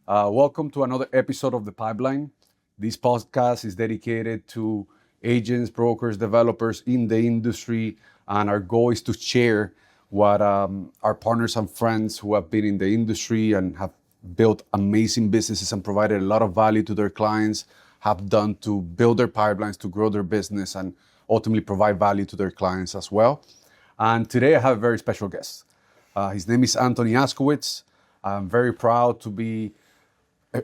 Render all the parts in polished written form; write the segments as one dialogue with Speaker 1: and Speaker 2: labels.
Speaker 1: Welcome to another episode of The Pipeline. This podcast is dedicated to agents, brokers, developers in the industry, and our goal is to share what our partners and friends who have been in the industry and have built amazing businesses and provided a lot of value to their clients have done to build their pipelines, to grow their business, and ultimately provide value to their clients as well. And today I have a very special guest. His name is Anthony Askowitz. I'm very proud to be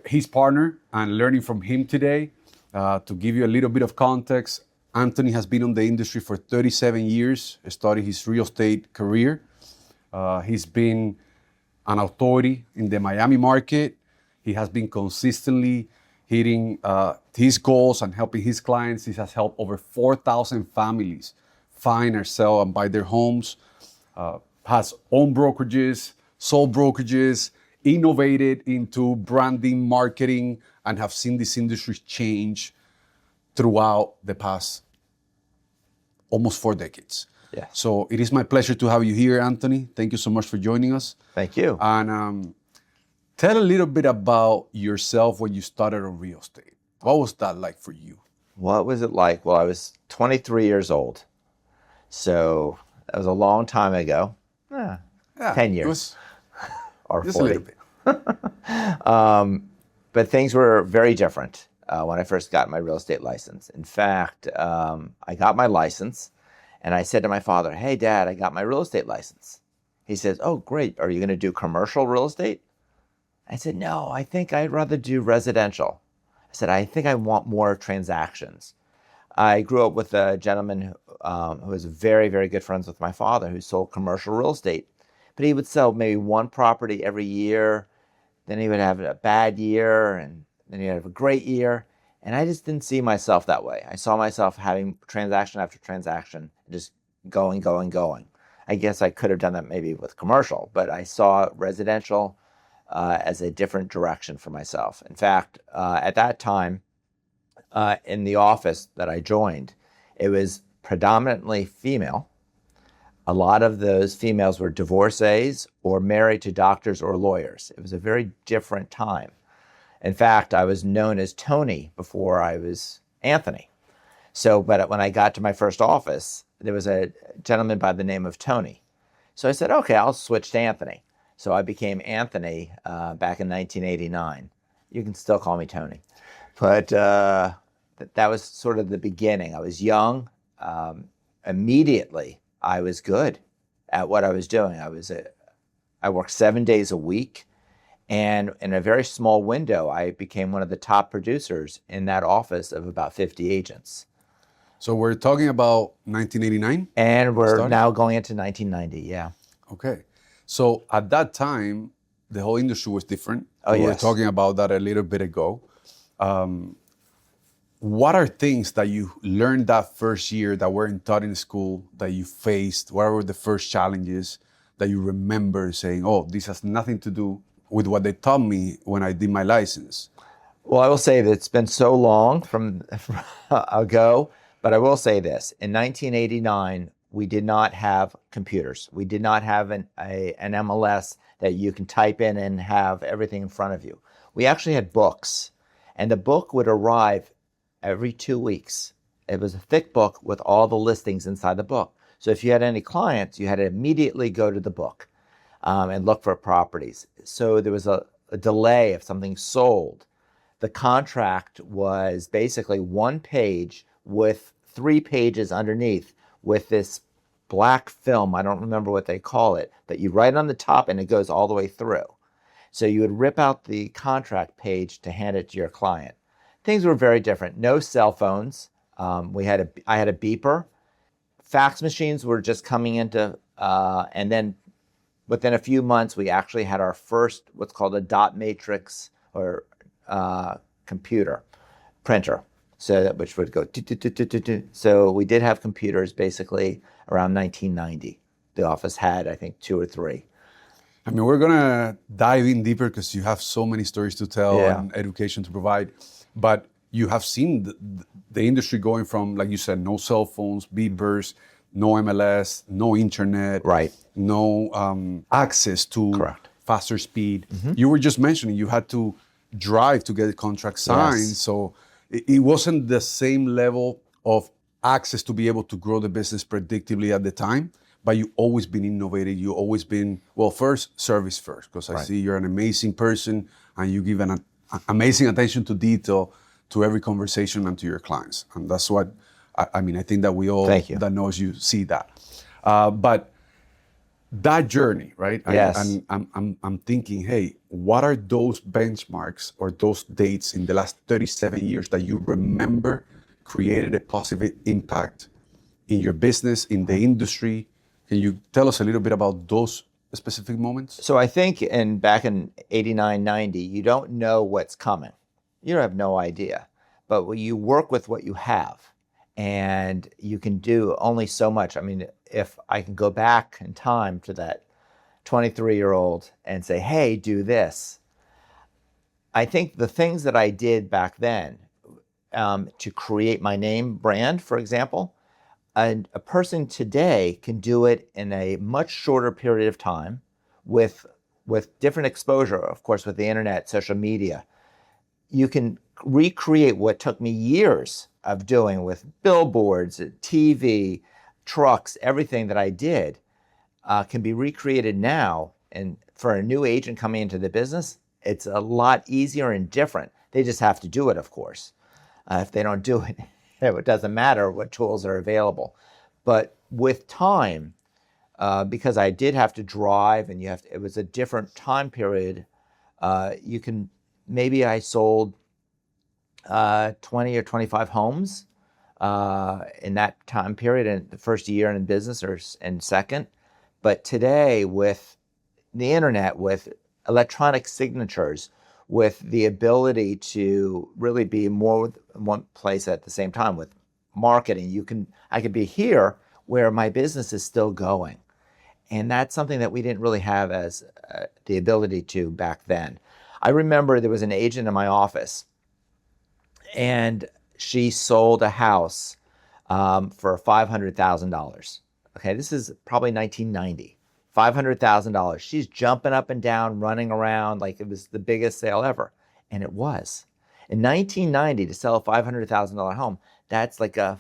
Speaker 1: his partner and learning from him today. To give you a little bit of context, Anthony has been in the industry for 37 years, started his real estate career. He's been an authority in the Miami market. He has been consistently hitting his goals and helping his clients. He has helped over 4,000 families find or sell and buy their homes, has owned brokerages, sold brokerages, innovated into branding, marketing, and have seen this industry change throughout the past almost 4 decades.
Speaker 2: Yeah.
Speaker 1: So it is my pleasure to have you here, Anthony. Thank you so much for joining us.
Speaker 2: Thank you.
Speaker 1: And tell a little bit about yourself when you started in real estate. What was that like for you?
Speaker 2: What was it like? Well, I was 23 years old. So that was a long time ago. 10 years. Or
Speaker 1: just
Speaker 2: 40.
Speaker 1: a little bit.
Speaker 2: But things were very different when I first got my real estate license. In fact, I got my license and I said to my father, "Hey, Dad, I got my real estate license." He says, "Oh, great. Are you going to do commercial real estate?" I said, "No, I think I'd rather do residential." I said, "I think I want more transactions." I grew up with a gentleman who was very, very good friends with my father who sold commercial real estate. But he would sell maybe one property every year. Then he would have a bad year, and then he'd have a great year. And I just didn't see myself that way. I saw myself having transaction after transaction, just going. I guess I could have done that maybe with commercial, but I saw residential as a different direction for myself. In fact, at that time, in the office that I joined, it was predominantly female. A lot of those females were divorcees or married to doctors or lawyers. It was a very different time. In fact, I was known as Tony before I was Anthony. But when I got to my first office, there was a gentleman by the name of Tony. So I said, okay, I'll switch to Anthony. So I became Anthony back in 1989. You can still call me Tony. But that was sort of the beginning. I was young. Immediately, I was good at what I was doing. I worked 7 days a week, and in a very small window, I became one of the top producers in that office of about 50 agents.
Speaker 1: So we're talking about 1989?
Speaker 2: And we're now going into 1990, yeah.
Speaker 1: Okay. So at that time, the whole industry was different.
Speaker 2: Oh,
Speaker 1: we
Speaker 2: yes.
Speaker 1: were talking about that a little bit ago. What are things that you learned that first year that weren't taught in school that you faced? What were the first challenges that you remember saying, oh, this has nothing to do with what they taught me when I did my license?
Speaker 2: Well, I will say that it's been so long from ago, but I will say this. In 1989, we did not have computers. We did not have an MLS that you can type in and have everything in front of you. We actually had books, and the book would arrive every 2 weeks. It was a thick book with all the listings inside the book. So if you had any clients, you had to immediately go to the book and look for properties. So there was a delay if something sold. The contract was basically 1 page with 3 pages underneath with this black film. I don't remember what they call it, but you write on the top and it goes all the way through. So you would rip out the contract page to hand it to your client. Things were very different. No cell phones. I had a beeper. Fax machines were just coming into, and then within a few months, we actually had our first what's called a dot matrix or computer printer, which would go. So we did have computers basically around 1990. The office had, I think, 2 or 3.
Speaker 1: I mean, we're gonna dive in deeper because you have so many stories to tell and education to provide. But you have seen the industry going from, like you said, no cell phones, beepers, no MLS, no internet,
Speaker 2: Right.
Speaker 1: no access to
Speaker 2: Correct.
Speaker 1: faster speed. Mm-hmm. You were just mentioning you had to drive to get a contract signed.
Speaker 2: Yes.
Speaker 1: So it wasn't the same level of access to be able to grow the business predictably at the time, but you always been innovative. You always been, well, first, service first, because I
Speaker 2: Right.
Speaker 1: see you're an amazing person and you give an amazing attention to detail to every conversation and to your clients. And that's what, I mean, I think that we all
Speaker 2: Thank you.
Speaker 1: that knows you see that. But that journey, right?
Speaker 2: Yes.
Speaker 1: I'm thinking, hey, what are those benchmarks or those dates in the last 37 years that you remember created a positive impact in your business, in the industry? Can you tell us a little bit about those specific moments?
Speaker 2: So I think back in 89, 90, you don't know what's coming. You have no idea. But you work with what you have, and you can do only so much. I mean, if I can go back in time to that 23-year-old and say, hey, do this. I think the things that I did back then to create my name brand, for example, a person today can do it in a much shorter period of time with different exposure, of course, with the internet, social media. You can recreate what took me years of doing with billboards, TV, trucks, everything that I did can be recreated now. And for a new agent coming into the business, it's a lot easier and different. They just have to do it, of course. If they don't do it, it doesn't matter what tools are available. But with time, because I did have to drive and it was a different time period, maybe I sold 20 or 25 homes in that time period, in the first year in business and second. But today, with the internet, with electronic signatures, with the ability to really be more in one place at the same time with marketing, I could be here where my business is still going. And that's something that we didn't really have as the ability to back then. I remember there was an agent in my office, and she sold a house for $500,000. Okay, this is probably 1990. $500,000. She's jumping up and down, running around like it was the biggest sale ever. And it was. In 1990, to sell a $500,000 home, that's like a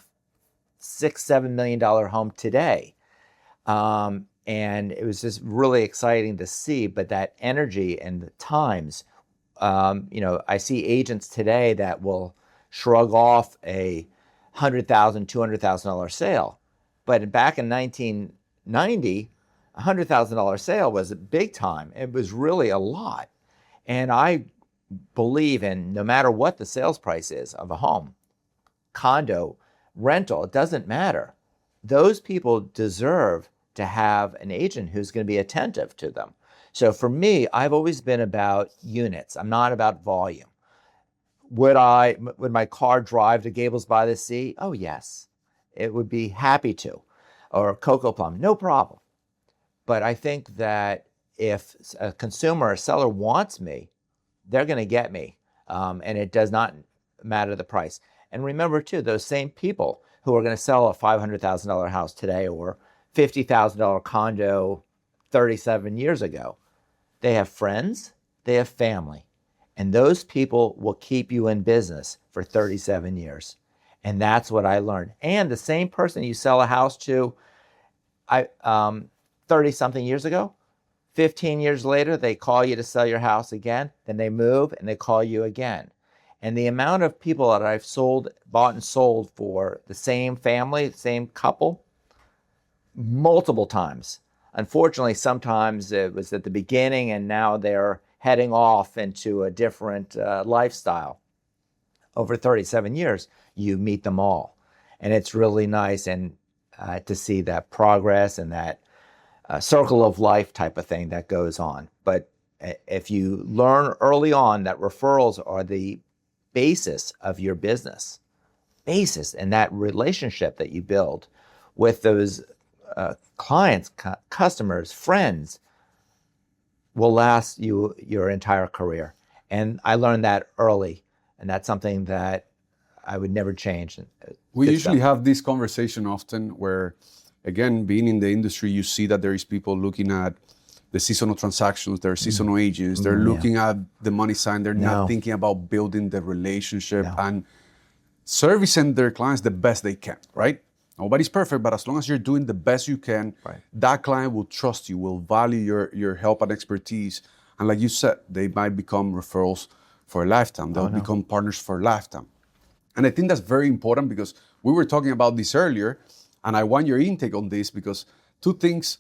Speaker 2: $6-7 million home today. And it was just really exciting to see. But that energy and the times, I see agents today that will shrug off a $100,000, $200,000 sale. But back in 1990, a $100,000 sale was a big time. It was really a lot. And I believe in, no matter what the sales price is of a home, condo, rental, it doesn't matter. Those people deserve to have an agent who's going to be attentive to them. So for me, I've always been about units. I'm not about volume. Would my car drive to Gables by the Sea? Oh, yes. It would be happy to. Or Cocoa Plum, no problem. But I think that if a consumer or seller wants me, they're going to get me. And it does not matter the price. And remember, too, those same people who are going to sell a $500,000 house today or $50,000 condo 37 years ago, they have friends, they have family. And those people will keep you in business for 37 years. And that's what I learned. And the same person you sell a house to 30-something years ago, 15 years later, they call you to sell your house again. Then they move and they call you again. And the amount of people that I've bought and sold for the same family, the same couple, multiple times. Unfortunately, sometimes it was at the beginning and now they're heading off into a different lifestyle. Over 37 years, you meet them all. And it's really nice to see that progress and that circle of life type of thing that goes on. But if you learn early on that referrals are the basis of your business, and that relationship that you build with those clients, customers, friends, will last you your entire career. And I learned that early. And that's something that I would never change.
Speaker 1: We usually have this conversation often where, again, being in the industry, you see that there is people looking at the seasonal transactions, they're seasonal agents, they're looking at the money sign, they're not thinking about building the relationship and servicing their clients the best they can, right? Nobody's perfect, but as long as you're doing the best you can, that client will trust you, will value your help and expertise. And like you said, they might become referrals for a lifetime. They'll become partners for a lifetime. And I think that's very important because we were talking about this earlier, and I want your intake on this because two things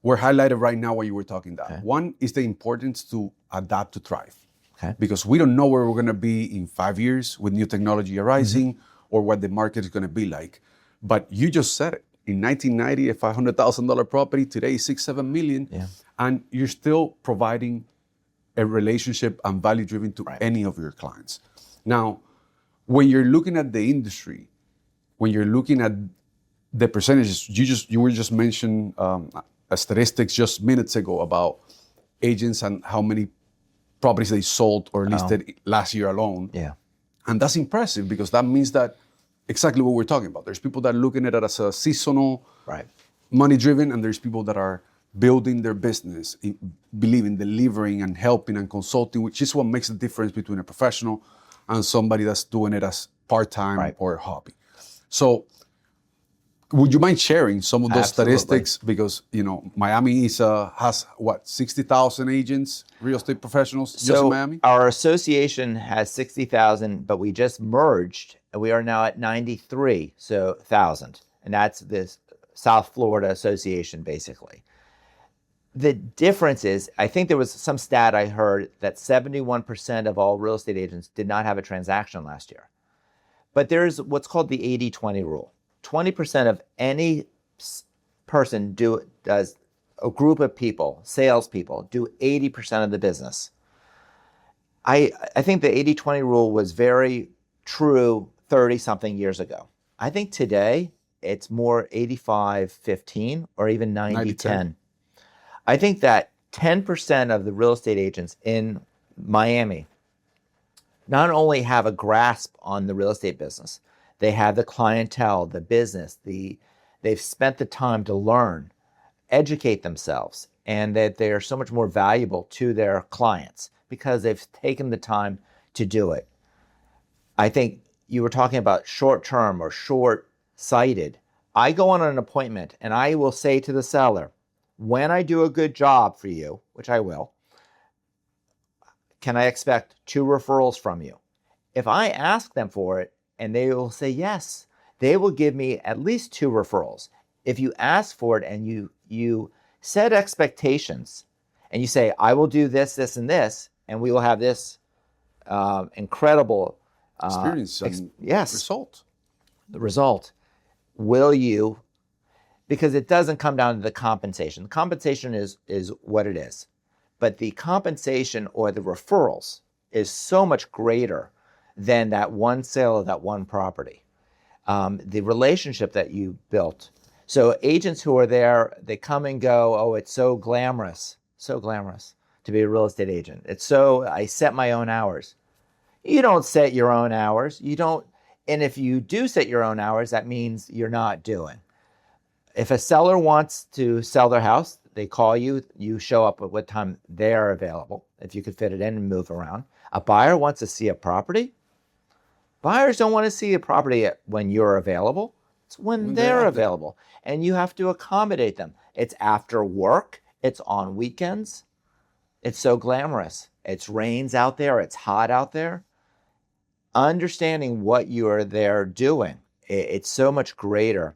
Speaker 1: were highlighted right now while you were talking that. Okay. One is the importance to adapt to thrive. Okay. Because we don't know where we're going to be in 5 years with new technology arising or what the market is going to be like. But you just said it. In 1990, a $500,000 property, today is $6-7 million. Yeah. And you're still providing a relationship and value driven to any of your clients. Now, when you're looking at the industry, when you're looking at the percentages, you were just mentioning statistics just minutes ago about agents and how many properties they sold or listed last year alone. Yeah. And that's impressive because that means that exactly what we're talking about. There's people that are looking at it as a seasonal, money driven, and there's people that are building their business, believing, delivering and helping and consulting, which is what makes the difference between a professional and somebody that's doing it as part-time or a hobby. So would you mind sharing some of those statistics? Because, Miami has 60,000 agents, real estate professionals just in Miami?
Speaker 2: Our association has 60,000, but we just merged and we are now at 93,000. And that's this South Florida Association, basically. The difference is, I think there was some stat I heard that 71% of all real estate agents did not have a transaction last year. But there's what's called the 80-20 rule. 20% of any person does a group of people, salespeople, do 80% of the business. I think the 80-20 rule was very true 30-something years ago. I think today it's more 85-15 or even 90-10. I think that 10% of the real estate agents in Miami not only have a grasp on the real estate business, they have the clientele, the business, they've spent the time to learn, educate themselves, and that they are so much more valuable to their clients because they've taken the time to do it. I think you were talking about short-term or short-sighted. I go on an appointment and I will say to the seller, when I do a good job for you, which I will, can I expect 2 referrals from you? If I ask them for it and they will say yes, they will give me at least 2 referrals. If you ask for it and you set expectations and you say, I will do this, this, and this, and we will have this incredible
Speaker 1: experience and result.
Speaker 2: The result. Will you? Because it doesn't come down to the compensation. The compensation is what it is. But the compensation or the referrals is so much greater than that one sale of that one property. The relationship that you built. So agents who are there, they come and go, oh, it's so glamorous to be a real estate agent. I set my own hours. You don't set your own hours. You don't, and if you do set your own hours, that means you're not doing. If a seller wants to sell their house, they call you, you show up at what time they're available, if you could fit it in and move around. A buyer wants to see a property. Buyers don't want to see a property when you're available. It's when they're available. And you have to accommodate them. It's after work. It's on weekends. It's so glamorous. It rains out there. It's hot out there. Understanding what you are there doing, it's so much greater.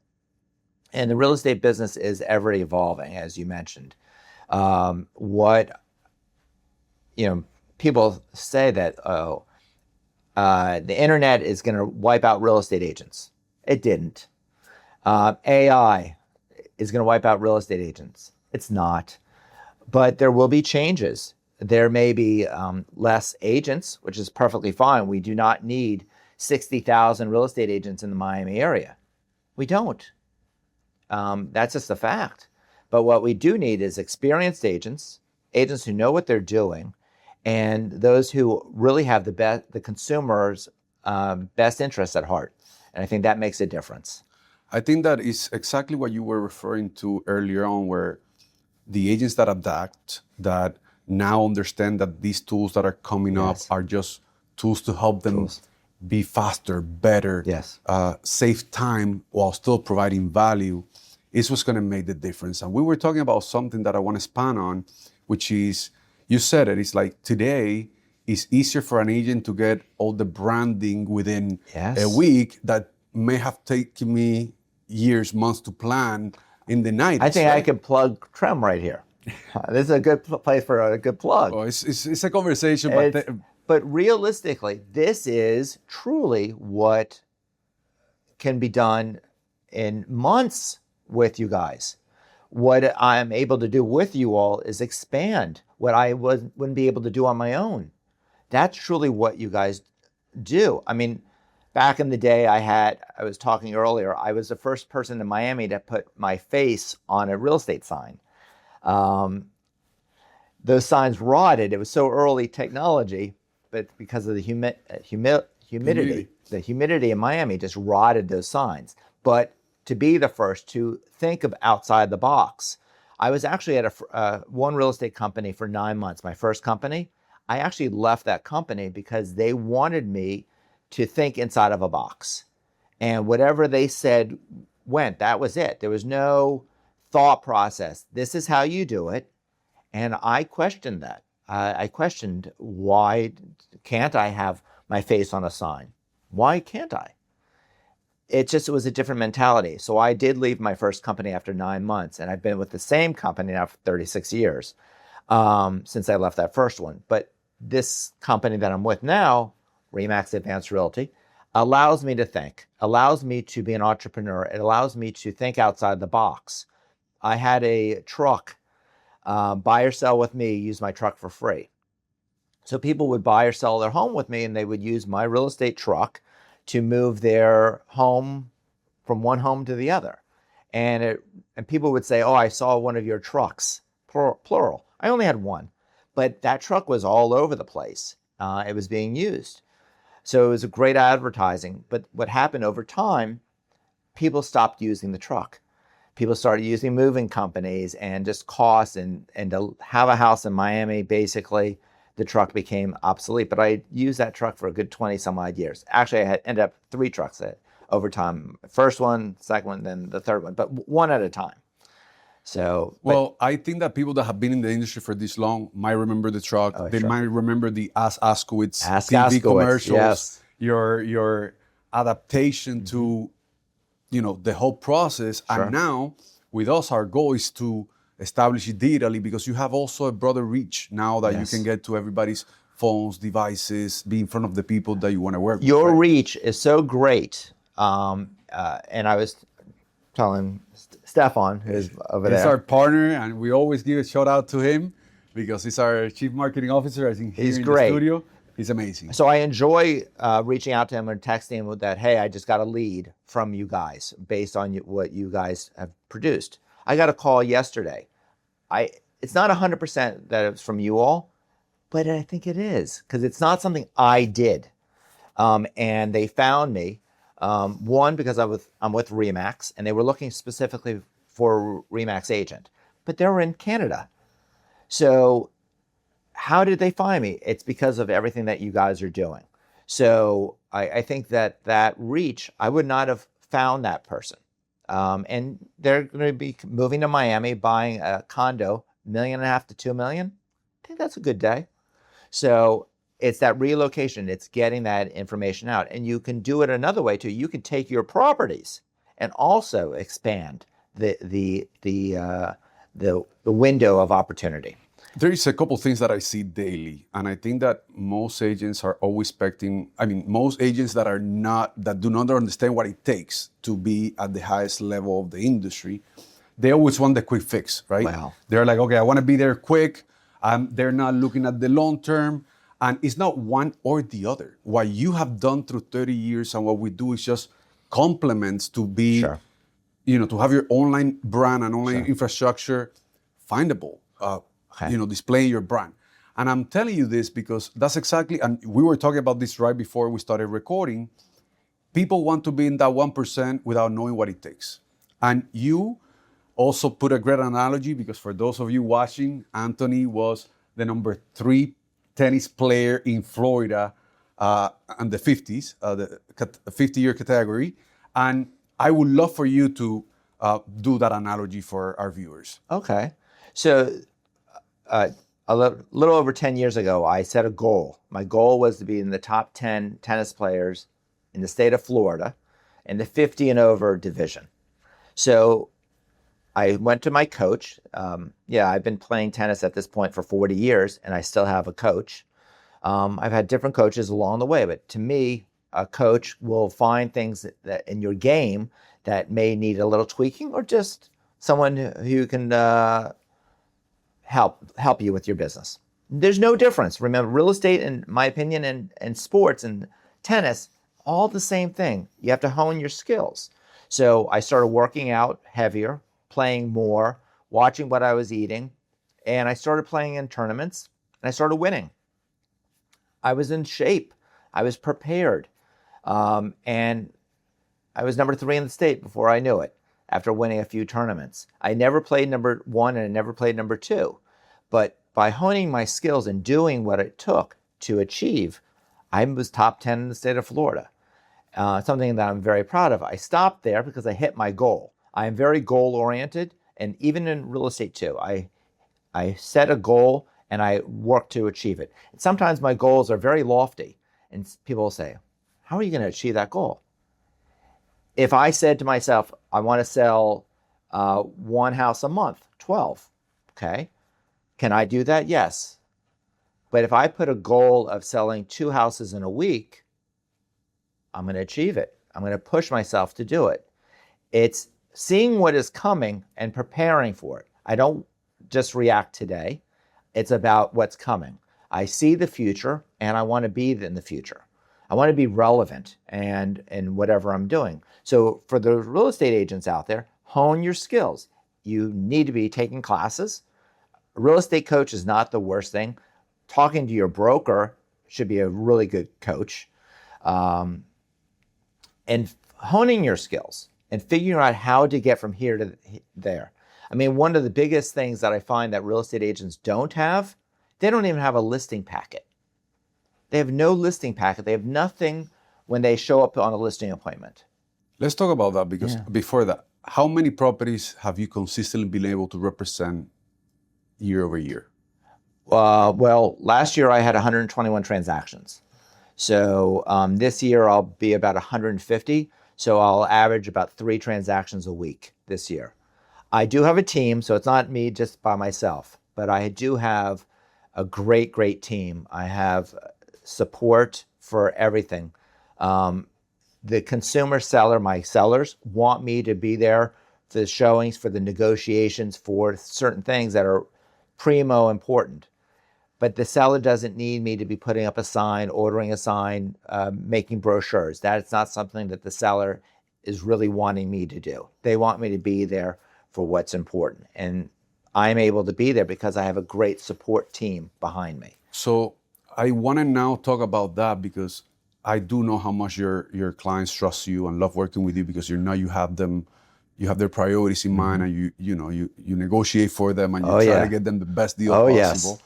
Speaker 2: And the real estate business is ever evolving, as you mentioned. People say that, the internet is going to wipe out real estate agents. It didn't. AI is going to wipe out real estate agents. It's not. But there will be changes. There may be less agents, which is perfectly fine. We do not need 60,000 real estate agents in the Miami area. We don't. That's just a fact. But what we do need is experienced agents who know what they're doing, and those who really have the consumer's best interests at heart. And I think that makes a difference.
Speaker 1: I think that is exactly what you were referring to earlier on, where the agents that adapt, that now understand that these tools that are coming up
Speaker 2: Yes.
Speaker 1: are just tools to help them
Speaker 2: Tools.
Speaker 1: be faster, better,
Speaker 2: Yes.
Speaker 1: save time while still providing value, is what's going to make the difference. And we were talking about something that I want to span on, which is, you said it, it's like today it's easier for an agent to get all the branding within
Speaker 2: Yes.
Speaker 1: a week that may have taken me years, months to plan in the 90s.
Speaker 2: I think I
Speaker 1: right?
Speaker 2: could plug Trem right here. This is a good place for a good plug.
Speaker 1: Oh, it's a conversation, but
Speaker 2: But realistically, this is truly what can be done in months with you guys. What I'm able to do with you all is expand what I wouldn't be able to do on my own. That's truly what you guys do. I mean, back in the day, I was talking earlier, I was the first person in Miami to put my face on a real estate sign. Those signs rotted. It was so early technology, but because of the humidity, the humidity in Miami just rotted those signs. But to be the first to think of outside the box, I was actually at one real estate company for 9 months, my first company. I actually left that company because they wanted me to think inside of a box. And whatever they said went, that was it. There was no thought process. This is how you do it. And I questioned that. I questioned, why can't I have my face on a sign? Why can't I? It was a different mentality. So I did leave my first company after 9 months, and I've been with the same company now for 36 years since I left that first one. But this company that I'm with now, RE/MAX Advance Realty, allows me to think, allows me to be an entrepreneur. It allows me to think outside the box. I had a truck, buy or sell with me, use my truck for free. So people would buy or sell their home with me, and they would use my real estate truck to move their home from one home to the other. And people would say, oh, I saw one of your trucks, plural. I only had one, but that truck was all over the place. It was being used. So it was a great advertising. But what happened over time, people stopped using the truck. People started using moving companies and just costs, and to have a house in Miami, basically, the truck became obsolete. But I used that truck for a good 20 some odd years. Actually, I had ended up 3 trucks over time. First one, second one, then the third one, but one at a time. So,
Speaker 1: well, I think that people that have been in the industry for this long might remember the truck. They might remember the Askowitz TV commercials.
Speaker 2: Yes.
Speaker 1: Your adaptation to, the whole process.
Speaker 2: Sure.
Speaker 1: And now with us, our goal is to establish it digitally, because you have also a broader reach now that you can get to everybody's phones, devices, be in front of the people that you want to work with.
Speaker 2: Your reach is so great. And I was telling Stefan, who's over there.
Speaker 1: He's our partner, and we always give a shout out to him because he's our chief marketing officer. I think
Speaker 2: he's
Speaker 1: in
Speaker 2: great.
Speaker 1: The studio. He's amazing.
Speaker 2: So I enjoy reaching out to him and texting him with that, hey, I just got a lead from you guys based on what you guys have produced. I got a call yesterday. It's not 100% that it's from you all, but I think it is, because it's not something I did. And they found me, one, because I'm with RE/MAX, and they were looking specifically for a RE/MAX agent, but they were in Canada. So how did they find me? It's because of everything that you guys are doing. So I think that reach, I would not have found that person. And they're going to be moving to Miami, buying a condo, $1.5 million to $2 million. I think that's a good day. So it's that relocation. It's getting that information out. And you can do it another way too. You can take your properties and also expand the window of opportunity.
Speaker 1: There is a couple things that I see daily, and I think that most agents are always expecting. I mean, most agents that do not understand what it takes to be at the highest level of the industry, they always want the quick fix, right?
Speaker 2: Wow.
Speaker 1: They're like, okay, I want to be there quick. They're not looking at the long term, and it's not one or the other. What you have done through 30 years and what we do is just complements to be, to have your online brand and online infrastructure findable. Displaying your brand. And I'm telling you this because that's exactly, and we were talking about this right before we started recording, people want to be in that 1% without knowing what it takes. And you also put a great analogy because for those of you watching, Anthony was the number 3 tennis player in Florida in the 50s, the 50-year category. And I would love for you to do that analogy for our viewers.
Speaker 2: Okay. So a little over 10 years ago, I set a goal. My goal was to be in the top 10 tennis players in the state of Florida in the 50 and over division. So I went to my coach. I've been playing tennis at this point for 40 years, and I still have a coach. I've had different coaches along the way, but to me, a coach will find things that in your game that may need a little tweaking, or just someone who can help you with your business. There's no difference. Remember, real estate, in my opinion, and sports and tennis, all the same thing. You have to hone your skills. So I started working out heavier, playing more, watching what I was eating, and I started playing in tournaments, and I started winning. I was in shape. I was prepared. And I was number 3 in the state before I knew it, after winning a few tournaments. I never played number 1 and I never played number 2. But by honing my skills and doing what it took to achieve, I was top 10 in the state of Florida. Something that I'm very proud of. I stopped there because I hit my goal. I am very goal-oriented, and even in real estate too. I set a goal and I work to achieve it. And sometimes my goals are very lofty, and people will say, how are you going to achieve that goal? If I said to myself, I want to sell 1 house a month, 12, okay? Can I do that? Yes. But if I put a goal of selling 2 houses in a week, I'm going to achieve it. I'm going to push myself to do it. It's seeing what is coming and preparing for it. I don't just react today. It's about what's coming. I see the future, and I want to be in the future. I want to be relevant and in whatever I'm doing. So for the real estate agents out there, hone your skills. You need to be taking classes. A real estate coach is not the worst thing. Talking to your broker should be a really good coach. And honing your skills and figuring out how to get from here to there. I mean, one of the biggest things that I find that real estate agents don't have, they don't even have a listing packet. They have no listing packet. They have nothing when they show up on a listing appointment.
Speaker 1: Let's talk about that because before that, how many properties have you consistently been able to represent year over year?
Speaker 2: Well, last year I had 121 transactions. So this year I'll be about 150. So I'll average about 3 transactions a week this year. I do have a team, so it's not me just by myself, but I do have a great, great team. I have support for everything. The consumer seller, my sellers, want me to be there for the showings, for the negotiations, for certain things that are primo important. But the seller doesn't need me to be putting up a sign, ordering a sign, making brochures. That's not something that the seller is really wanting me to do. They want me to be there for what's important. And I'm able to be there because I have a great support team behind me.
Speaker 1: So I want to now talk about that because I do know how much your clients trust you and love working with you because you have them, you have their priorities in mind, and you negotiate for them and you try to get them the best deal possible. Yes.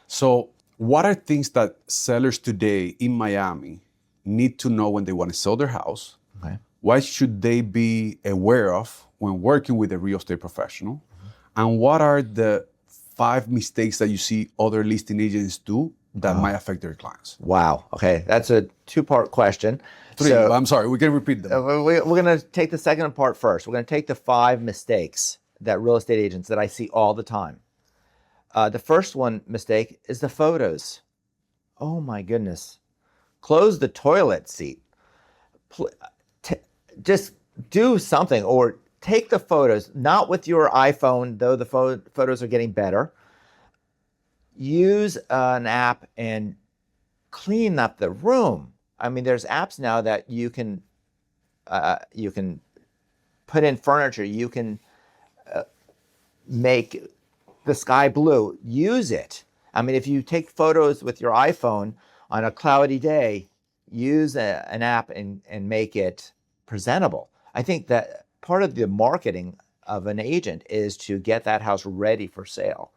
Speaker 1: So what are things that sellers today in Miami need to know when they want to sell their house? Okay. What should they be aware of when working with a real estate professional? And what are the 5 mistakes that you see other listing agents do that might affect their clients? Wow.
Speaker 2: Okay. That's a 2-part question.
Speaker 1: 3. So, I'm sorry. We can repeat them.
Speaker 2: We're going to take the second part first. We're going to take the 5 mistakes that real estate agents that I see all the time. The first mistake is the photos. Oh my goodness. Close the toilet seat. Just do something, or take the photos, not with your iPhone, though the photos are getting better. Use an app and clean up the room. I mean, there's apps now that you can put in furniture. You can make the sky blue. Use it. I mean, if you take photos with your iPhone on a cloudy day, use an app and make it presentable. I think that part of the marketing of an agent is to get that house ready for sale.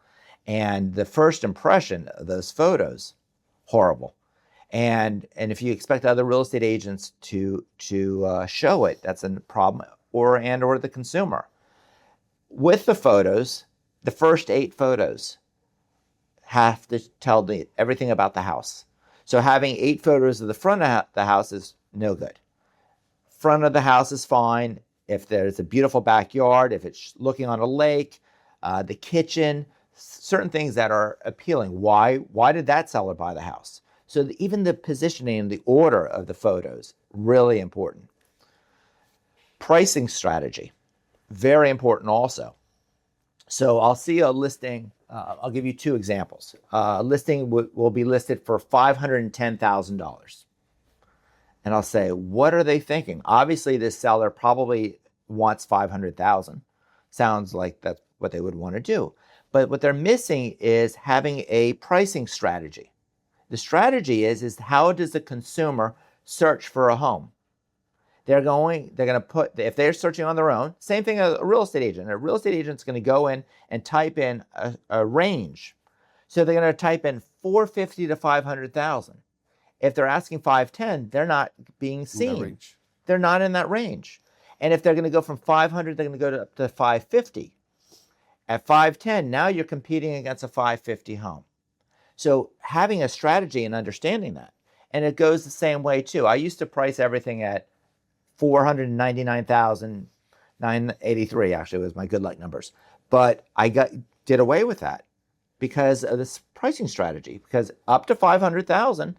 Speaker 2: And the first impression of those photos, horrible. And if you expect other real estate agents to show it, that's a problem, or the consumer. With the photos, the first 8 photos have to tell everything about the house. So having 8 photos of the front of the house is no good. Front of the house is fine. If there's a beautiful backyard, if it's looking on a lake, the kitchen, certain things that are appealing. Why did that seller buy the house? So even the positioning and the order of the photos, really important. Pricing strategy, very important also. So I'll see a listing. I'll give you 2 examples. A listing will be listed for $510,000. And I'll say, what are they thinking? Obviously, this seller probably wants $500,000. Sounds like that's what they would want to do. But what they're missing is having a pricing strategy. The strategy is how does the consumer search for a home? They're going to put, if they're searching on their own, same thing as a real estate agent. A real estate agent's going to go in and type in a range. So they're going to type in 450 to 500,000. If they're asking 510, they're not being seen. They're not in that range. And if they're going to go from 500, they're going to go up to 550. At 510, now you're competing against a 550 home. So having a strategy and understanding that. And it goes the same way too. I used to price everything at 499,983 actually was my good luck numbers. But I did away with that because of this pricing strategy. Because up to 500,000,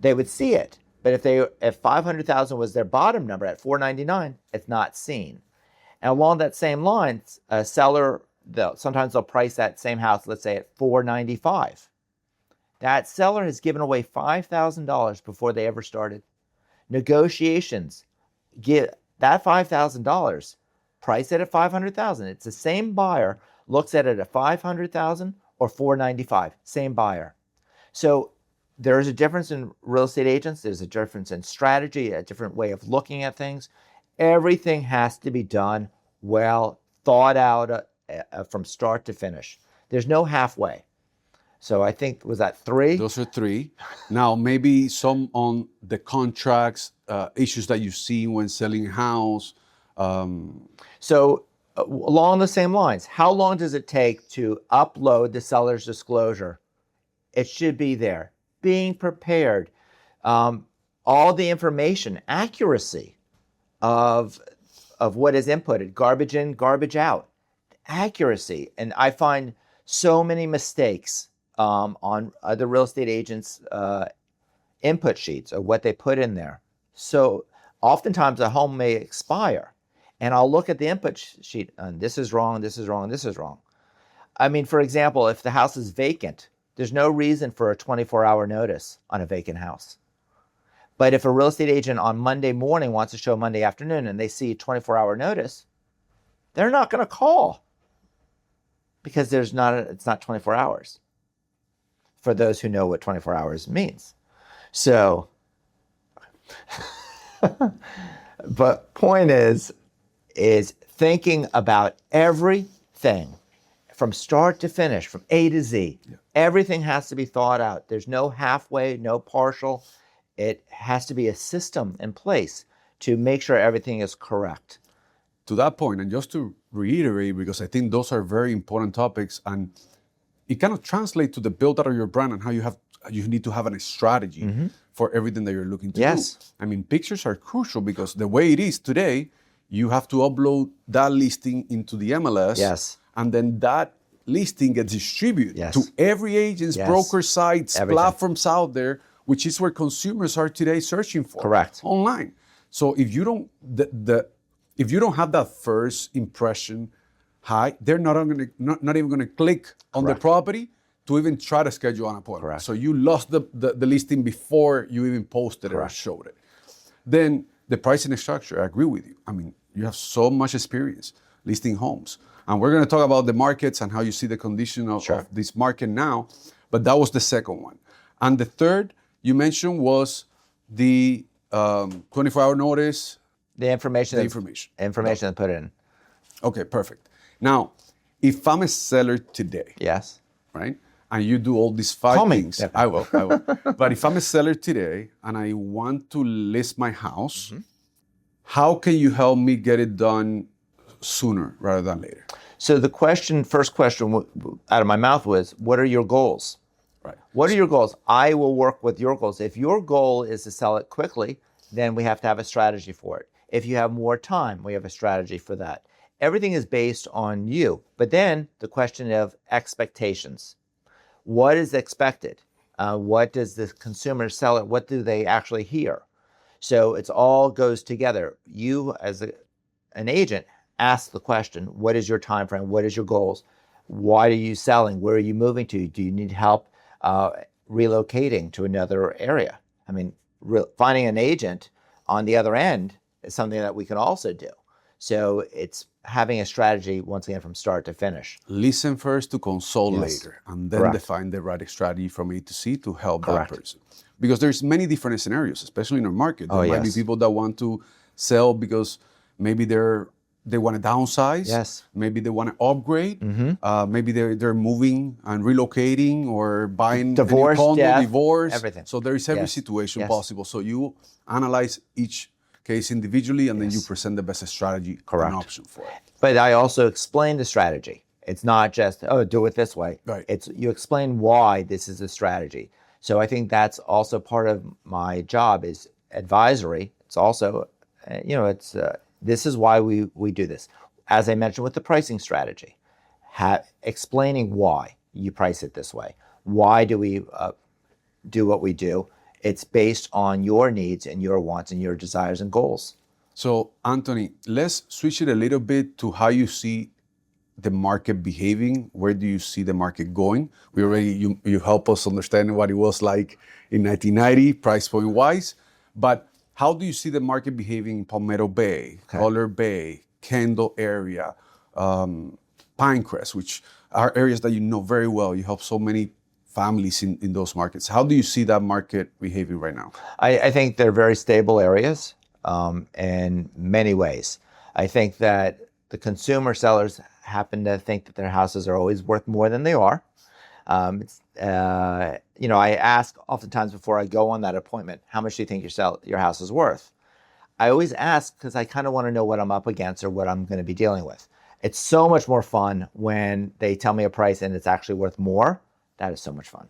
Speaker 2: they would see it. But if 500,000 was their bottom number at 499, it's not seen. And along that same line, a seller, sometimes they'll price that same house, let's say at 495. That seller has given away $5,000 before they ever started. Negotiations, get that $5,000, price it at 500,000. It's the same buyer, looks at it at 500,000 or 495, same buyer. So there is a difference in real estate agents. There's a difference in strategy, a different way of looking at things. Everything has to be done well, thought out from start to finish. There's no halfway. So I think, was that 3?
Speaker 1: Those are 3. Now, maybe some on the contracts, issues that you see when selling a house.
Speaker 2: So along the same lines, how long does it take to upload the seller's disclosure? It should be there. Being prepared, all the information, accuracy of what is inputted, garbage in, garbage out, accuracy. And I find so many mistakes on other real estate agents' input sheets of what they put in there. So oftentimes a home may expire, and I'll look at the input sheet and this is wrong, this is wrong, this is wrong. I mean, for example, if the house is vacant, there's no reason for a 24-hour notice on a vacant house. But if a real estate agent on Monday morning wants to show Monday afternoon and they see 24-hour notice, they're not going to call because it's not 24 hours for those who know what 24 hours means. So, but point is thinking about everything from start to finish, from A to Z. Yeah. Everything has to be thought out. There's no halfway, no partial. It has to be a system in place to make sure everything is correct.
Speaker 1: To that point, and just to reiterate, because I think those are very important topics, and it kind of translates to the build out of your brand and how you need to have a strategy for everything that you're looking to do. I mean, pictures are crucial because the way it is today, you have to upload that listing into the MLS.
Speaker 2: Yes.
Speaker 1: And then that listing gets distributed to every agent's broker sites, platforms out there, which is where consumers are today searching for.
Speaker 2: Correct.
Speaker 1: Online. So if you don't have that first impression high, they're not even going to click on the property to even try to schedule an appointment.
Speaker 2: Correct.
Speaker 1: So you lost the listing before you even posted it or showed it. Then the pricing structure, I agree with you. I mean, you have so much experience listing homes. And we're going to talk about the markets and how you see the condition of this market now. But that was the second one. And the third you mentioned was the 24-hour notice.
Speaker 2: The information.
Speaker 1: The information.
Speaker 2: Information to put in.
Speaker 1: Okay, perfect. Now, if I'm a seller today,
Speaker 2: Yes.
Speaker 1: right, and you do all these five
Speaker 2: Call me.
Speaker 1: things, I will. But if I'm a seller today and I want to list my house, how can you help me get it done sooner rather than later?
Speaker 2: So the first question out of my mouth was, what are your goals?
Speaker 1: Right.
Speaker 2: What are your goals? I will work with your goals. If your goal is to sell it quickly, then we have to have a strategy for it. If you have more time, we have a strategy for that. Everything is based on you. But then the question of expectations. What is expected? What does the consumer sell it? What do they actually hear? So it's all goes together. You as an agent ask the question, what is your time frame? What is your goals? Why are you selling? Where are you moving to? Do you need help relocating to another area? I mean, finding an agent on the other end is something that we can also do. So it's having a strategy, once again, from start to finish.
Speaker 1: Listen first to console
Speaker 2: Yes.
Speaker 1: later, and then
Speaker 2: Correct.
Speaker 1: define the right strategy from A to C to help
Speaker 2: Correct.
Speaker 1: that person. Because there's many different scenarios, especially in our market. There might be
Speaker 2: yes.
Speaker 1: people that want to sell because maybe they want to downsize.
Speaker 2: Yes.
Speaker 1: Maybe they want to upgrade. Maybe they're moving and relocating or buying
Speaker 2: Divorce,
Speaker 1: a new condo,
Speaker 2: death,
Speaker 1: divorce.
Speaker 2: everything.
Speaker 1: So there is every
Speaker 2: Yes.
Speaker 1: situation
Speaker 2: Yes.
Speaker 1: possible. So you analyze each case individually, and then you
Speaker 2: Yes.
Speaker 1: present the best strategy
Speaker 2: Correct.
Speaker 1: and option for it.
Speaker 2: But I also explain the strategy. It's not just, oh, do it this way.
Speaker 1: Right.
Speaker 2: It's you explain why this is a strategy. So I think that's also part of my job is advisory. It's also, it's this is why we do this. As I mentioned with the pricing strategy, explaining why you price it this way. Why do we do what we do? It's based on your needs and your wants and your desires and goals.
Speaker 1: So, Anthony, let's switch it a little bit to how you see the market behaving. Where do you see the market going? You help us understand what it was like in 1990, price point wise. But how do you see the market behaving in Palmetto Bay, Color Bay, Kendall area, Pinecrest, which are areas that you know very well? You help so many families in those markets. How do you see that market behaving right now?
Speaker 2: I think they're very stable areas in many ways. I think that the consumer sellers happen to think that their houses are always worth more than they are. I ask oftentimes before I go on that appointment, how much do you think your house is worth? I always ask because I kind of want to know what I'm up against or what I'm going to be dealing with. It's so much more fun when they tell me a price and it's actually worth more. That is so much fun.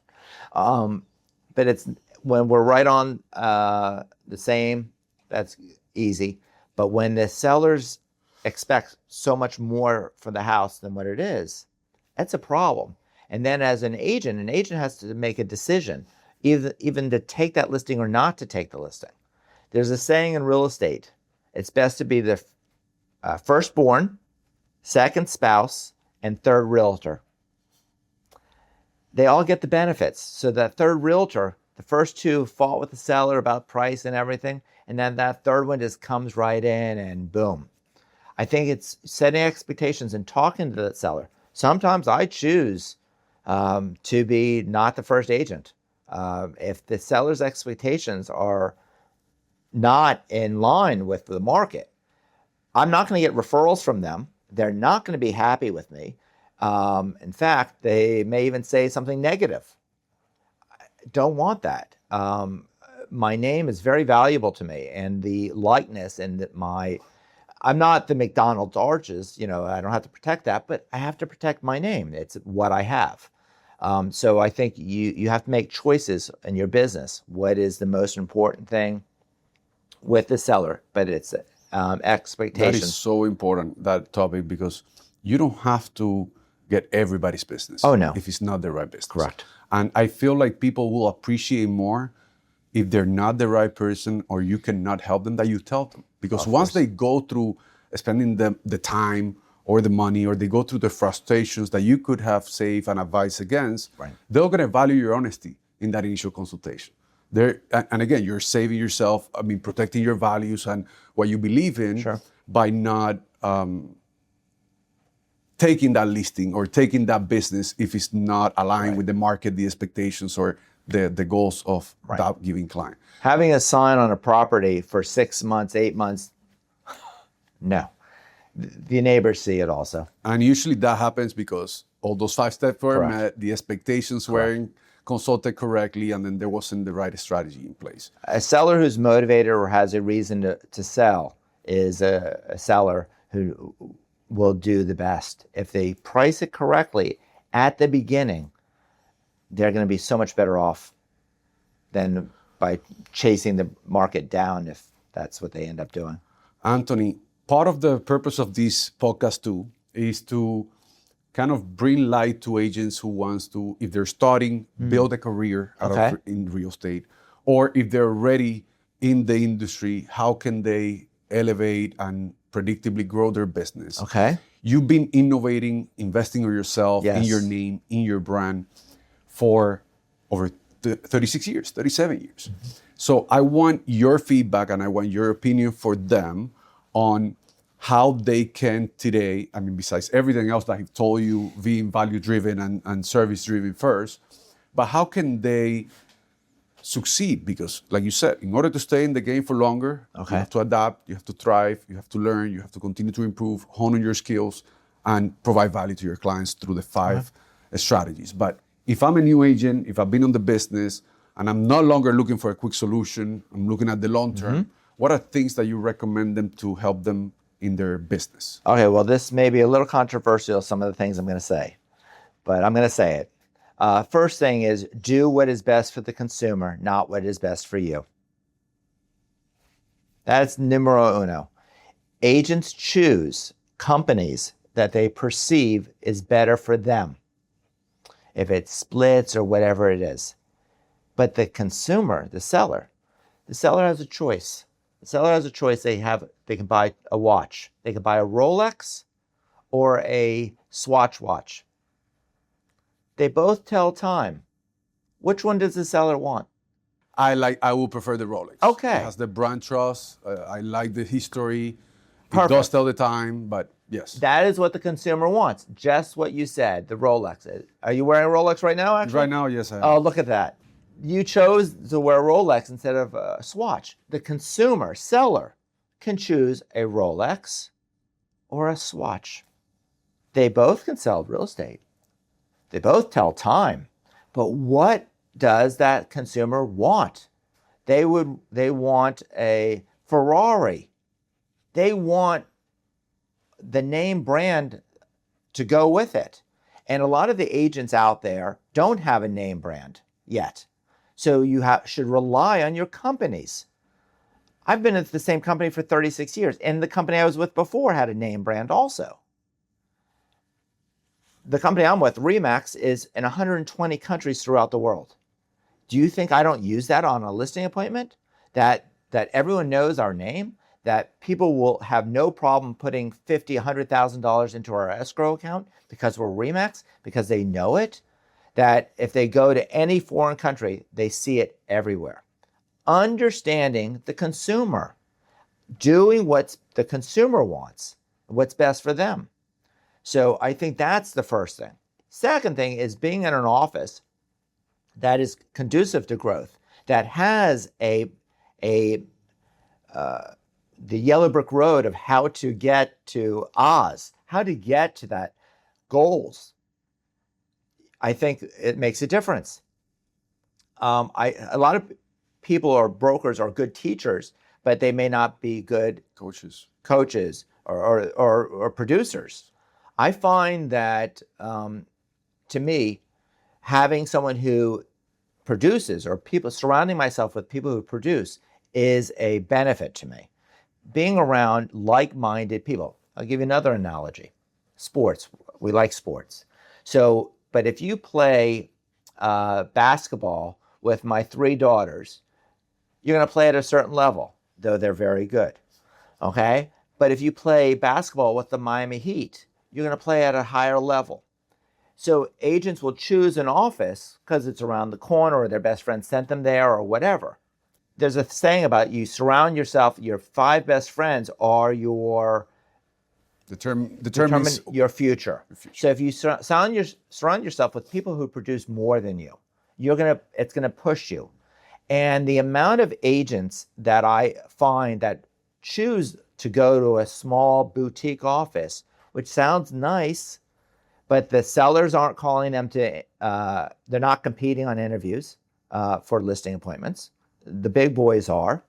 Speaker 2: But it's when we're right on the same, that's easy. But when the sellers expect so much more for the house than what it is, that's a problem. And then as an agent has to make a decision, even to take that listing or not to take the listing. There's a saying in real estate, it's best to be the firstborn, second spouse, and third realtor. They all get the benefits. So that third realtor, the first two fought with the seller about price and everything, and then that third one just comes right in and boom. I think it's setting expectations and talking to the seller. Sometimes I choose to be not the first agent. If the seller's expectations are not in line with the market, I'm not going to get referrals from them. They're not going to be happy with me. In fact, they may even say something negative. I don't want that. My name is very valuable to me, and the likeness and I'm not the McDonald's arches, I don't have to protect that, but I have to protect my name. It's what I have. So I think you have to make choices in your business. What is the most important thing with the seller? But it's expectations.
Speaker 1: That is so important, that topic, because you don't have to get everybody's business.
Speaker 2: Oh, no.
Speaker 1: If it's not the right business.
Speaker 2: Correct.
Speaker 1: And I feel like people will appreciate more if they're not the right person or you cannot help them, that you tell them. Because once they go through spending the time or the money, or they go through the frustrations that you could have saved and advised against, they're going to value your honesty in that initial consultation. And again, you're saving yourself, protecting your values and what you believe in by not taking that listing or taking that business if it's not aligned with the market, the expectations, or the goals of that given client.
Speaker 2: Having a sign on a property for 6 months, 8 months, no. The neighbors see it also.
Speaker 1: And usually that happens because all those 5 steps were
Speaker 2: Correct.
Speaker 1: met, the expectations weren't consulted correctly, and then there wasn't the right strategy in place.
Speaker 2: A seller who's motivated or has a reason to sell is a seller who will do the best. If they price it correctly at the beginning, they're going to be so much better off than by chasing the market down if that's what they end up doing.
Speaker 1: Anthony, part of the purpose of this podcast too is to kind of bring light to agents who wants to, if they're starting, build a career in real estate, or if they're already in the industry, how can they elevate and predictably grow their business?
Speaker 2: Okay.
Speaker 1: You've been innovating, investing in yourself, in your name, in your brand for over 36 years, 37 years. So I want your feedback and I want your opinion for them on how they can today, I mean, besides everything else that I've told you, being value-driven and service-driven first, but how can they succeed? Because like you said, in order to stay in the game for longer, you have to adapt, you have to thrive, you have to learn, you have to continue to improve, hone on your skills, and provide value to your clients through the 5 strategies. But if I'm a new agent, if I've been on the business, and I'm no longer looking for a quick solution, I'm looking at the long term, what are things that you recommend them to help them in their business?
Speaker 2: Okay, well, this may be a little controversial, some of the things I'm going to say, but I'm going to say it. First thing is do what is best for the consumer, not what is best for you. That's numero uno. Agents choose companies that they perceive is better for them, if it splits or whatever it is. But the consumer, the seller has a choice. The seller has a choice. They can buy a watch. They can buy a Rolex or a Swatch watch. They both tell time. Which one does the seller want?
Speaker 1: I will prefer the Rolex.
Speaker 2: Okay.
Speaker 1: It has the brand trust. I like the history.
Speaker 2: Perfect.
Speaker 1: It does tell the time, but yes.
Speaker 2: That is what the consumer wants. Just what you said, the Rolex. Are you wearing a Rolex right now, actually?
Speaker 1: Right now, yes, I am.
Speaker 2: Oh, look at that. You chose to wear a Rolex instead of a Swatch. The consumer, seller, can choose a Rolex or a Swatch. They both can sell real estate. They both tell time. But what does that consumer want? They want a Ferrari. They want the name brand to go with it. And a lot of the agents out there don't have a name brand yet. So you should rely on your companies. I've been at the same company for 36 years, and the company I was with before had a name brand also. The company I'm with, Remax, is in 120 countries throughout the world. Do you think I don't use that on a listing appointment? That everyone knows our name? That people will have no problem putting $50,000, $100,000 into our escrow account because we're Remax, because they know it? That if they go to any foreign country, they see it everywhere. Understanding the consumer, doing what the consumer wants, what's best for them. So I think that's the first thing. Second thing is being in an office that is conducive to growth, that has the yellow brick road of how to get to Oz, how to get to that goals. I think it makes a difference. A lot of people or brokers are good teachers, but they may not be good coaches or producers. I find that, to me, having someone who produces or surrounding myself with people who produce is a benefit to me. Being around like-minded people. I'll give you another analogy. Sports. We like sports. But if you play basketball with my 3 daughters, you're going to play at a certain level, though they're very good. Okay? But if you play basketball with the Miami Heat, you're going to play at a higher level. So agents will choose an office because it's around the corner or their best friend sent them there or whatever. There's a saying about you surround yourself, your 5 best friends are your determine your future. So if you surround yourself with people who produce more than you, it's gonna push you. And the amount of agents that I find that choose to go to a small boutique office, which sounds nice, but the sellers aren't calling them to, they're not competing on interviews for listing appointments. The big boys are.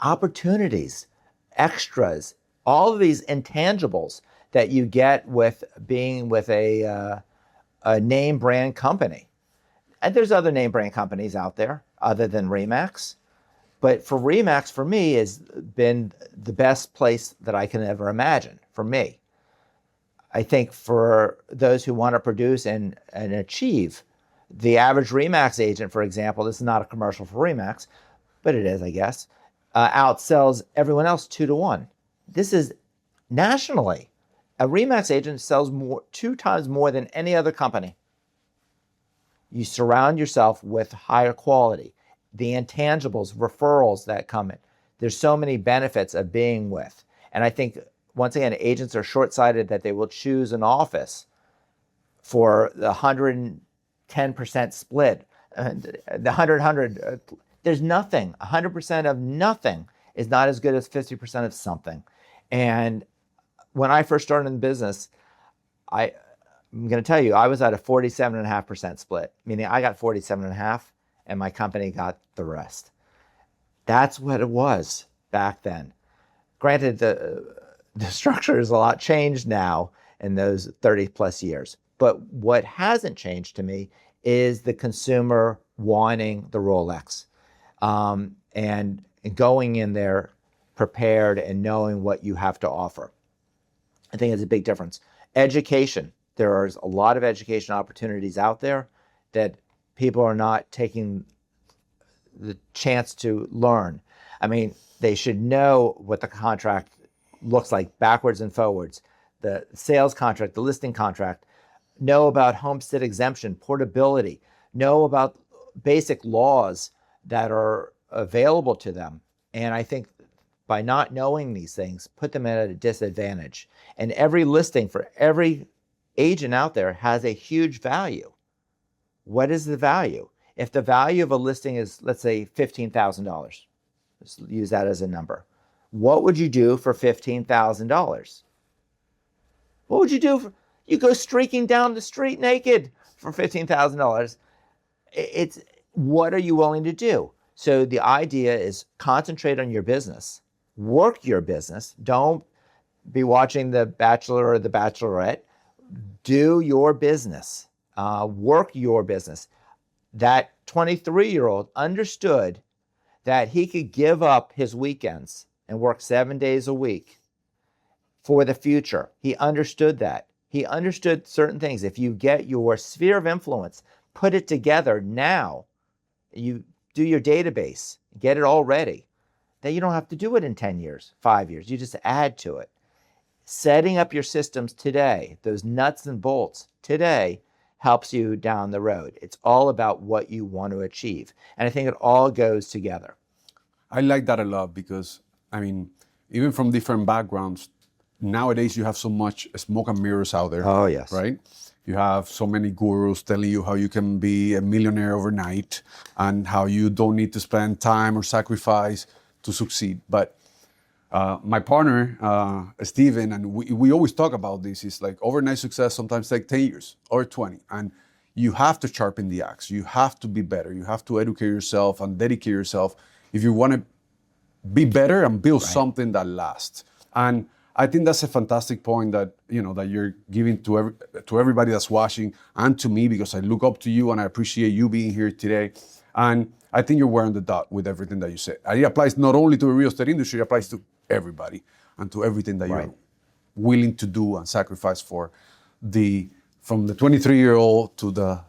Speaker 2: Opportunities, extras, all of these intangibles that you get with being with a name brand company. And there's other name brand companies out there other than Remax. But for Remax, for me, has been the best place that I can ever imagine for me. I think for those who want to produce and achieve, the average Remax agent, for example, this is not a commercial for Remax, but it is, I guess, outsells everyone else 2-1. This is nationally. A Remax agent sells 2 times more than any other company. You surround yourself with higher quality. The intangibles, referrals that come in. There's so many benefits of being with. And I think, once again, agents are short-sighted that they will choose an office for the 110% split. The 100, there's nothing. 100% of nothing is not as good as 50% of something. And when I first started in the business, I'm going to tell you, I was at a 47.5% split, meaning I got 47.5 and my company got the rest. That's what it was back then. Granted, the structure is a lot changed now in those 30 plus years. But what hasn't changed to me is the consumer wanting the Rolex and going in there prepared and knowing what you have to offer. I think it's a big difference. Education. There are a lot of education opportunities out there that people are not taking the chance to learn. I mean, they should know what the contract looks like backwards and forwards, the sales contract, the listing contract, know about homestead exemption, portability, know about basic laws that are available to them. And I think by not knowing these things, put them at a disadvantage. And every listing for every agent out there has a huge value. What is the value? If the value of a listing is, let's say, $15,000, let's use that as a number. What would you do for $15,000? What would you do? You go streaking down the street naked for $15,000. It's what are you willing to do? So the idea is concentrate on your business, work your business. Don't be watching The Bachelor or The Bachelorette. Do your business, work your business. That 23-year-old understood that he could give up his weekends and work 7 days a week for the future. He understood that. He understood certain things. If you get your sphere of influence, put it together now, you do your database, get it all ready, then you don't have to do it in 10 years, 5 years. You just add to it. Setting up your systems today, those nuts and bolts today, helps you down the road. It's all about what you want to achieve. And I think it all goes together.
Speaker 1: I like that a lot because, I mean, even from different backgrounds, nowadays you have so much smoke and mirrors out there.
Speaker 2: Oh, yes.
Speaker 1: Right? You have so many gurus telling you how you can be a millionaire overnight and how you don't need to spend time or sacrifice to succeed. But my partner, Steven, and we always talk about this, is like overnight success sometimes takes 10 years or 20. And you have to sharpen the axe. You have to be better. You have to educate yourself and dedicate yourself if you want to be better and build something that lasts. And I think that's a fantastic point that, that you're giving to everybody that's watching and to me, because I look up to you and I appreciate you being here today. And I think you're wearing the dot with everything that you said. And it applies not only to the real estate industry, it applies to everybody and to everything that you're willing to do and sacrifice for from the 23-year-old to the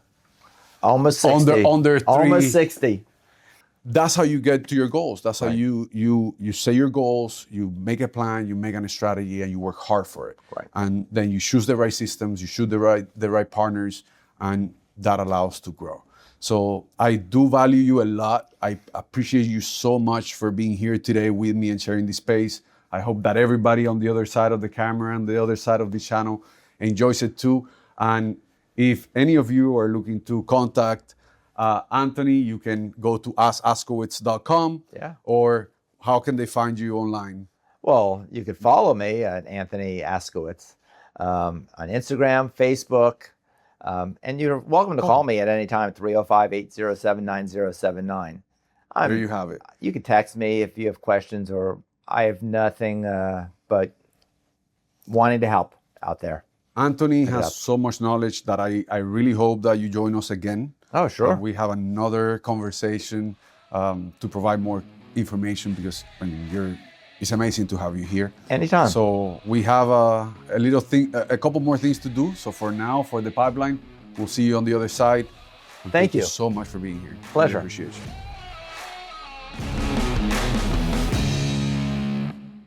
Speaker 2: almost 60.
Speaker 1: Under 3.
Speaker 2: Almost 60.
Speaker 1: That's how you get to your goals. That's how you set your goals, you make a plan, you make a strategy, and you work hard for it.
Speaker 2: Right.
Speaker 1: And then you choose the right systems, you choose the right partners, and that allows to grow. So I do value you a lot. I appreciate you so much for being here today with me and sharing this space. I hope that everybody on the other side of the camera and the other side of the channel enjoys it too. And if any of you are looking to contact Anthony, you can go to askowitz.com or how can they find you online?
Speaker 2: Well, you could follow me at Anthony Askowitz on Instagram, Facebook, and you're welcome to call me at any time, 305-807-9079.
Speaker 1: There you have it.
Speaker 2: You can text me if you have questions, or I have nothing but wanting to help out there.
Speaker 1: Anthony has so much knowledge that I really hope that you join us again.
Speaker 2: Oh, sure.
Speaker 1: We have another conversation to provide more information, because I mean, it's amazing to have you here.
Speaker 2: Anytime.
Speaker 1: So we have a couple more things to do. So for now, for the pipeline, we'll see you on the other side.
Speaker 2: Thank you
Speaker 1: so much for being here.
Speaker 2: Pleasure.
Speaker 1: Really appreciate you.